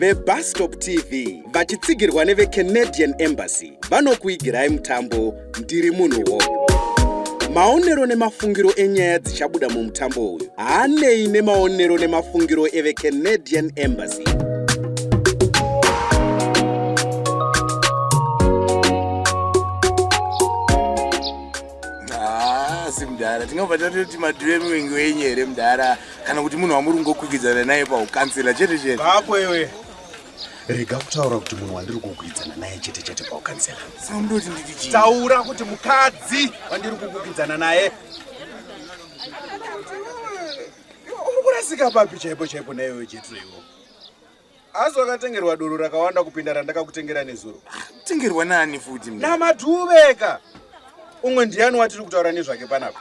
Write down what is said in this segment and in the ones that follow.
Bustop Tv vachitsigirwa Canadian Embassy vanokuigirai mutambo Ndiri Munhuwo. Maonero nemafungiro enyaya dzichabuda mumutambo uyu haanei nemaonero nemafungiro Canadian Embassy. Mudhara tinobva tatoti madhuve muwengi wenyere mudhara kana kuti munhu wamuri kungokwikidzana naye paukansela chete chete. Vapo iwe rega kutaura kuti munhu wandiri kukwikidzana naye chete chete paukansela. Samundoti nditi chii? Taura kuti mukadzi wandiri kukwikidzana naye. Uri kurasika papi chaipo chaipo naiwe chetu iwo. Azo wakatengerwa doro rakawanda kupinda randakakutengera nezuro. Tengerwa nani futi mudhara? Namadhuveka. Umwe ndiani watiri kutaura nezvake panapa?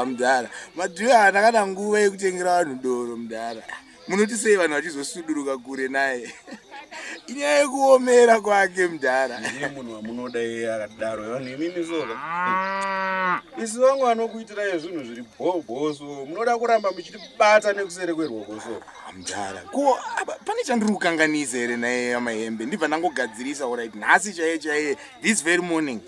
Mudhara, madhuve haana kana nguva yekutengera vanhu doro mudhara. Munoti sei vanhu vachizosuduruka kure naye? Inyaya yekuomera kwake mudhara. Ndiye munhu wamunoda iye akadaro vanhu imimi zoga. Isi vangu vanokuitirai zvinhu zviri bhobhoso, munoda kuramba muchitibata nekusere kweruoko. Mudhara, ko pane chandiri kukanganisa here naye amahembe? Ndibva ndangogadzirisa alright nhasi chaiye chaiye this very morning.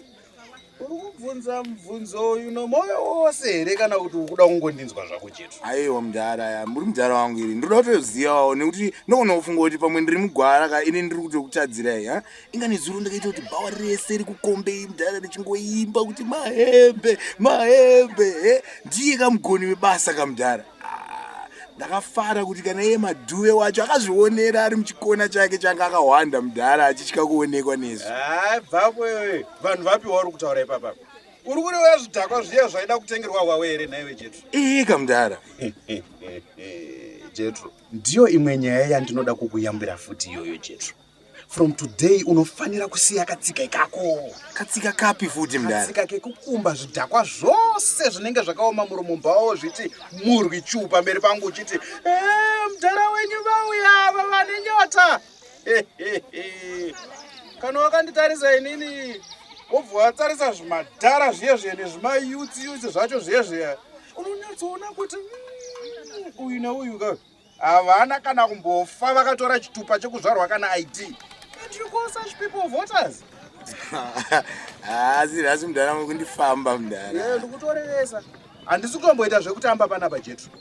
Urikubvunza mubvunzo uyu nomoyo wose here kana kuti ukuda kungondinzwa zvako chetu? Aiwa mudhara, muri mudhara wangu iri. Ndoda kutozivawo nekuti ndogona kufunga kuti pamwe ndiri mugwara ka ine ndiri kutokutadzirai. Inga nezuro ndakaita kuti bhawa rese rikukombei mudhara richingoimba kuti mahembe, mahembe. Ndiye kamugoni webasa kamudhara. Ndakafara kuti kana iye madhuve wacho akazvionera ari muchikona chake changa akahwanda mudhara achitya kuonekwa nezvo. Bvapo iwe vanhu vapiwa uri kutaura ipapa. Uri kureva zvidhakwa zviya zvaida kutengerwa hwawe here naiwe Jetro? Kamudhara. Jetro, ndiyo imwe nyaya yandinoda kukuyambira futi iyoyo Jetro. From today unofanira kusiya katsika ikako. Katsika kapi futi mudhara? Katsika kekukumba zvidhakwa zvose zvinenge zvakaoma muromo mbao zviti murwi chupa mberi pangu uchiti mudhara wenyu vauya vane nyota. Kana wakanditarisa inini wobva watarisa zvimadhara zviye nezvimayutsi zvacho zviye unonyatsoona kuti uyu nauyu ka havana kana kumbofa vakatora chitupa chekuzvarwa kana ID. And you call such people voters? Asi mudhara mukundifamba mudhara. Ndikutorevesa. Handisi kutomboita zvekutamba panapa Jetro.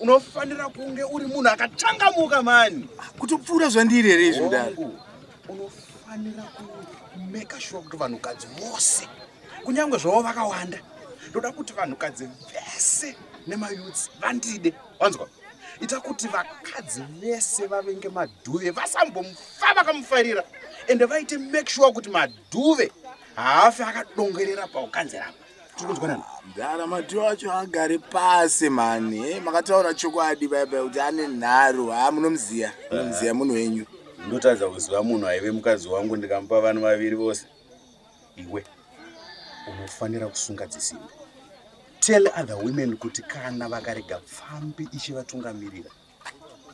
Unofanira kunge uri munhu akachangamuka mani. Kutopfuura zvandiri here izvi mudhara? Unofanira kumeka sure kuti vanhukadzi vose kunyange zvavo vakawanda ndoda kuti vanhukadzi vese nemayutsi vandide. Wanzwa? Ita kuti vakadzi vese vavenge madhuve vasambomufa vakamufarira ende vaite make sure kuti madhuve haafe akadongerera paukanzera. Tiri kunzwanana? Mudhara, madhuve acho agare pasi mani. Makataura chokwadi baba kuti ane nharo. Munomuziya. Munomuziya munhu wenyu. Ndotadza kuziva munhu aive mukadzi wangu ndikamupa vanhu vaviri vose. Iwe unofanira kusunga dzisimba. Tell other women kuti kana vakarega pfambi ichivatungamirira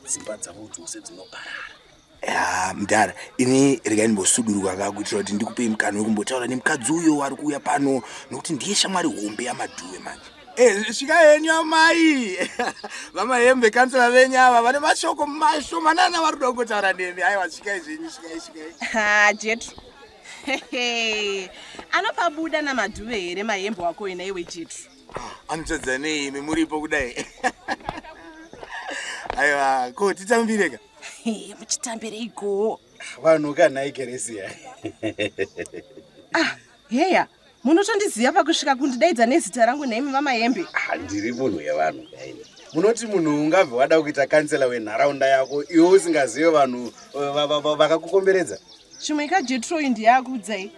dzimba dzavo dzose dzinoparara. Mudhara, ini regai ndimbosuduruka kakuitira kuti ndikupei mukana wekumbotaura nemukadzi uyo ari kuuya pano nokuti ndiye shamwari hombe yamadhuve manje. Svika henyu amai. Vamahembe kansela venyu ava vane mashoko mashomanana vari kuda kungotaura nemi. Aiwa, svikai zvenyu, svikai. Jetro. Anopabuda namadhuve here mahembe wako inaiwe Jetro? Anotadza neimi muripo kudai. Aiwa, ko titambireka? Muchitambireiko? Vanhu kana ikeresiya. Heya, munotondiziva pakusvika kundidaidza nezita rangu naimi vamahembe? Handiri munhu yevanhu kaini. Munoti munhu ungabve wada kuita kansela wenharaunda yako iwe usingazive vanhu vakakukomberedza? Chimwe Jetro ndiye akuudzai.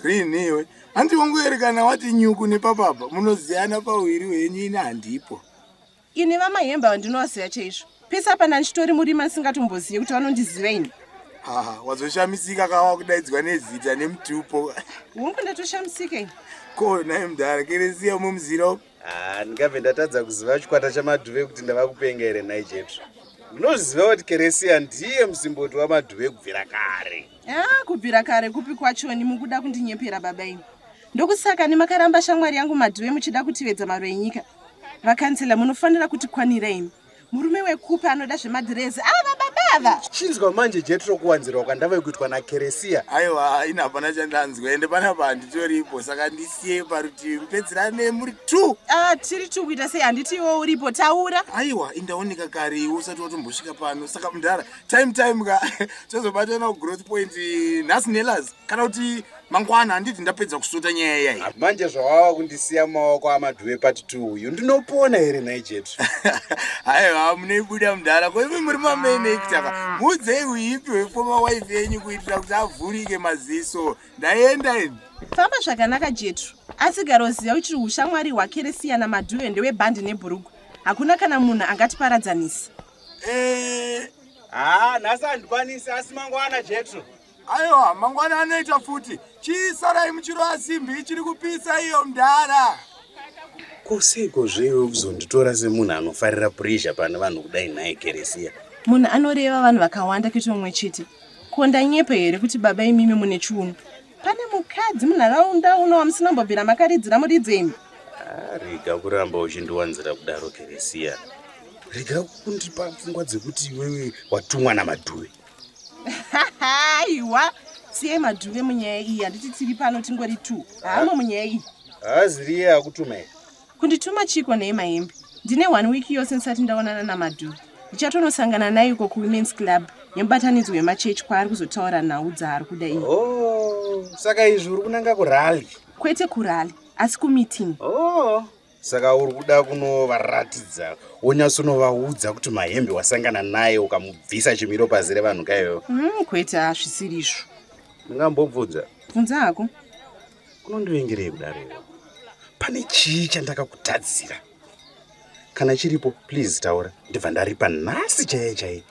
Rini iwe? Handi wangu here kana wati nyuku nepapapa munoziyana pauviri hwenyu ine handipo. Ine vamahembe vandinoziva chaizvo. Pese apa ndanditori murima ndisingatombozive kuti vanondiziva ini. Wazoshamisika kawa kudaidzwa nezita nemutupo. Hongu ndatoshamisika ini. Ko naye mudhara keresiya mumuzira upo? Ndingabve ndatadza kuziva chikwata chamadhuve kuti ndava kupenga here naye Jetro. Unoziva kuti keresiya ndiye musimboti wamadhuve kubvira kare. Kubvira kare kupi kwachoni mukuda kundinyepera baba ini. Ndokusaka nemakaramba shamwari yangu madhuve muchida kutivedza maro enyika. Vakansela munofanira kuti kwanira imi. Murume wekupa anoda zvemadhirezi. Baba ava chinzwa manje Jetro kuwanzirwa kwandava kuitwa naKeresia. Aiwa, ina hapana chandanzwa ende panapa handitoripo saka ndisiye parutivi mupedzerane muri 2. tiri 2 kuita sei handiti iwo uripo taura. Aiwa, indaoneka kare usati watombosvika pano saka mudhara time ka tozobatana kugrowth point nhasi nelazi kana kuti mangwana handiti ndapedza kusota nyaya yayi. Manje zvawava kundisiya maoko amadhuwe part 2 uyu ndinopona here nai Jetro. Aiwa, munoibuda mudhara koimi muri mamainekitaka mudzei uipi wefoma wife yenyu kuitira kuti avhurike maziso. Ndaenda ini. Famba zvakanaka Jetro. Asi garoziva kuti ushamwari hwaKeresia namadhuwe ndewebhandi nebhurugu. Hakuna kana munhu angatiparadzanisa. Nhasi handikwanisi asi mangwana Jetro. Aiwa, mangwana anoita futi. Chisarai muchiro asimbi chiri kupisa iyo mudhara. Koseiko zvewe kuzonditora semunhu anofarira pressure pane vanhu kudai naye Keresia. Munhu anoreva vanhu vakawanda kuito mumwe chete. Konda nyepe here kuti baba imimi mune chiuno. Pane mukadzi munharaunda uno wamusinambobvira makaridzira muridzeni. Rega kuramba uchindiwanzira kudaro Keresia. Rega kundipa pfungwa dzekuti iwewe watumwa namadhuwe. Aiwa, siye madhuwe munyaya iyi handiti tiri pano tingori 2. Hamo munyaya iyi. Haziriye akutuma here. Kundituma chiko nehemahembe. Ndine 1 week yose ndisati ndaonana namadhuwe. Ndichatonosangana naye iko kuwomen's club yemubatanidzwa wemachechi kwaari kuzotaura nhau dzaari kuda iyi. Saka izvi uri kunanga kurali? Kwete kurali, asi kumeeting. Saka uri kuda kunovaratidza wonyatsonovaudza kuti mahembe wasangana naye ukamubvisa chimiro pasi revanhu kaiwewo. Kwete hazvisiri izvo. Ndingambobvunza? Bvunza hako. Kunondivengerei kudaro iwewo? Pane chii chandakakutadzira? Kana chiripo, please taura. Ndibva ndaripa nhasi chaiye.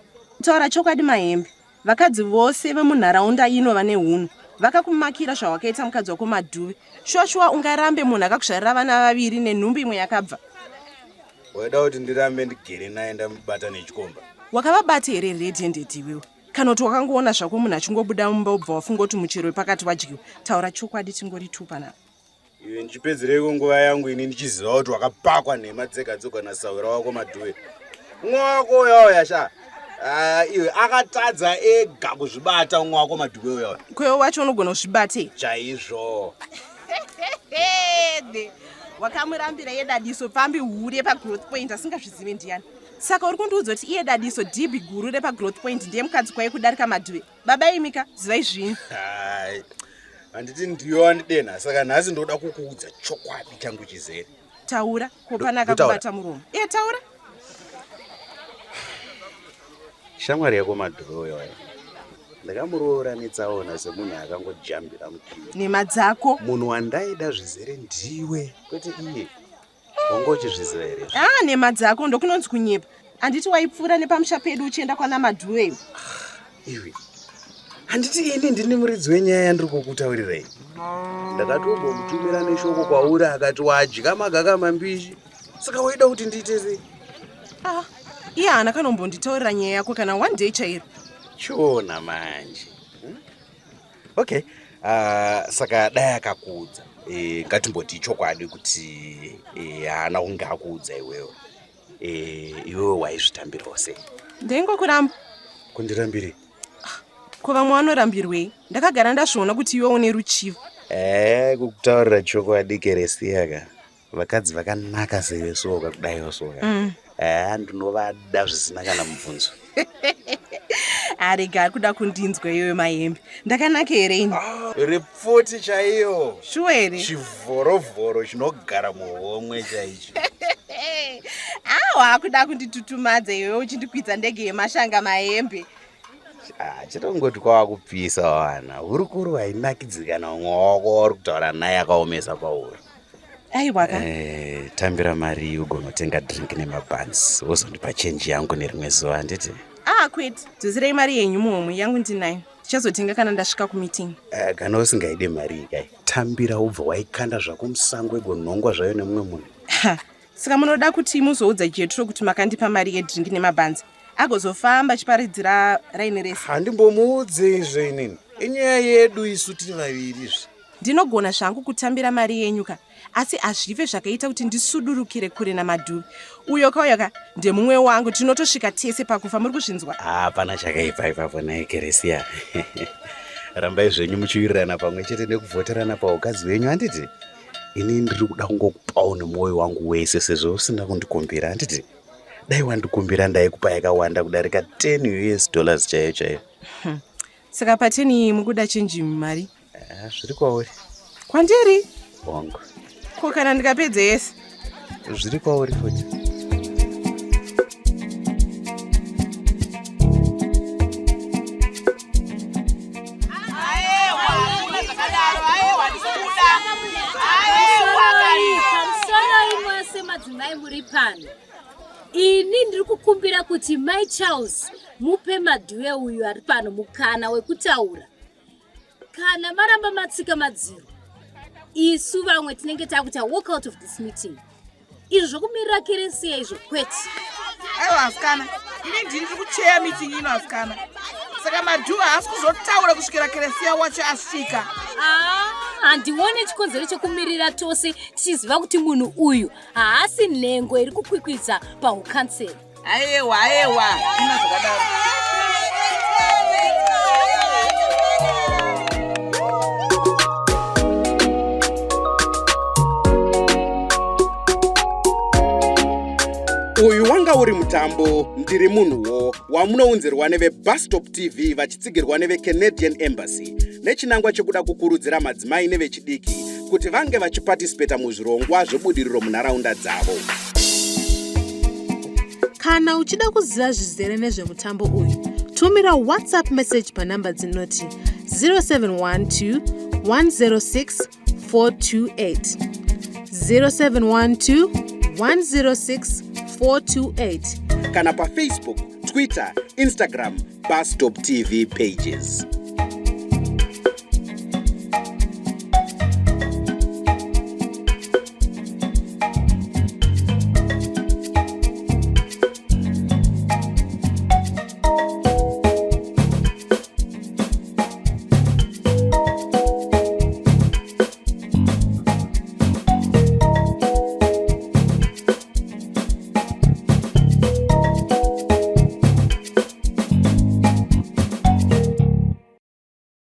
Taura chokwadi mahembe. Vakadzi vose vemunharaunda ino vane hunhu vakakumakira zvawakaita mukadzi wako madhuwe. Shuwa ungarambe munhu akakusharira vana 2 nenhumbi imwe yakabva. Waida kuti ndirambe ndigere naye ndamubata nechikomba? Wakavabata here redhendeti iwewe? Kana kuti wakangoona zvako munhu achingobuda mumba ubva wafunga kuti muchero wepakati wadyiwa. Taura chokwadi tingori 2 panapa. Iwe ndichipedzereko nguva yangu ini ndichiziva kuti wakapakwa nhema dzega nasaura wako madhuwe. Umwe wako yauya sha. Iwe akatadza ega kuzvibata umwe wako madhuwe uya. Kwewe wacho unogona kuzvibate? Chaizvo. Wakamurambira iye dadiso pambi huru yepagrowth point asingazvizive ndiani. Saka uri kundiudza kuti iye dadiso dhibhi guru repagrowth point ndiye mukadzi kwaye kudarika madhuwe. Baba imika zivai zvino. Handiti ndiyo wandidena saka nhasi ndoda kukuudza chokwadi changu chizere. Taura, kopanaka kubata muromo. Taura. Shamwari yako madhuwe uya. Ndakamuroora netsaona semunhu akangojambira mukiwi. Nema dzako. Munhu wandaida zvizere ndiwe kwete iye. Wanga uchizviziva here? Nema dzako ndokunonzi kunyepa. Handiti waipfuura nepamusha pedu uchienda kwana madhuwe. Iwe. Handiti ini ndini muridzi wenyaya yandiri kukutaurirai. Ndakatombomutumira neshoko kwauri akati wadya magaka mambishi. Saka waida kuti ndiite sei? Iye haana kanombonditaurira nyaya yako kana 1 day chairo. Chona manje. Okay. Saka dai akakuudza. Ngatimboti chokwadi kuti haana kunge akuudza iwewe. Iwewe waizvitambirawo sei? Ndengokuramba. Kundirambire? Ko vamwe vanorambirwei? Ndakagara ndazviona kuti iwe une ruchivo. Kukutaurira chokwadi Keresia ka. Vakadzi vakanaka seiwe soka kudaiwo soka. Ndinovada zvisina kana mubvunzo. Arega kuda kundinzwa iwe mahembe. Ndakanaka here ini? Ripoti chaiyo. Shuwa here? Chivhorovhoro chinogara muhomwe chaicho. Wakuda kunditutumadza iwe uchindikwidza ndege yemashanga mahembe. Chirongoti kwawakupisa wana. Hurukuru hainakidzikana umwe wako uri kutaura naye akaomesa pauri. Aiwaka. Tambira mari ugonotenga drink nemabhanzi wozondipa chenji yangu nerimwe zuva nditi? Kwete. Dzosirei mari yenyu muhomwe yangu ndinayo. Ndichazotenga kana ndasvika kumeeting. Kana usingaide mari kai. Tambira ubva waikanda zvako musango egonhongwa zvayo nemumwe munhu. Saka munoda kuti muzoudza Jetro kuti makandipa mari yedrink nemabhanzi agozofamba chiparidzira raini rese. Handimbomuudze izvo inini. Inyaya yedu isu tiri vaviri izvi. ndinogona zvangu kutambira mari yenyuka, asi hazvive zvakaita kuti ndisudurukire kure namadhuve. Uyo kauyoka ndemumwe wangu, tinotosvika tese pakufa, muri kuzvinzwa? Hapana chakaipa ipapo naye Keresia. Rambai zvenyu muchiwirirana pamwe chete nekuvhoterana paukadzi wenyu, handiti? Ini ndiri kuda kungokupawo nemwoyo wangu wese sezvo usina kundikumbira, handiti? Dai wandikumbira ndaikupa yakawanda kudarika $10 chaiyo chaiyo. Saka pateni mukuda chenji mari? Zviri kwauri. Kwandiri? Wangu. Ko kana ndikapedza yese? Zviri kwauri futi. Madzimai muri pano. Ini ndiri kukumbira kuti Mai Charles mupe madhuwe uyu ari pano mukana wekutaura. Kana maramba matsika madziro, isu vamwe tinenge takuta walk out of this meeting. Izvo zvokumirira Keresia izvo kwete. Aiwa asikana, ini ndiri kucheya meeting ino asikana. Saka madhuwe haasi kuzotaura kusvikira Keresia wacho asvika. Handione chikonzero chekumirira tose tichiziva kuti munhu uyu haasi nhengo iri kukwikwidza paukanseri. Aiwa, ina zvakadaro. Uyu wanga uri mutambo ndiri Munhuwo wamunounzirwa neveBustop TV vachitsigirwa neveCanadian Embassy nechinangwa chekuda kukurudzira madzimai nevechidiki kuti vange vachipatisipeta muzvirongwa zvebudiriro munharaunda dzavo. Kana uchida kuziva zvizere nezvemutambo uyu, tumira WhatsApp message panhamba dzinoti 0712 106 428 0712 106 428 kana paFacebook, Twitter, Instagram, Bustop TV pages.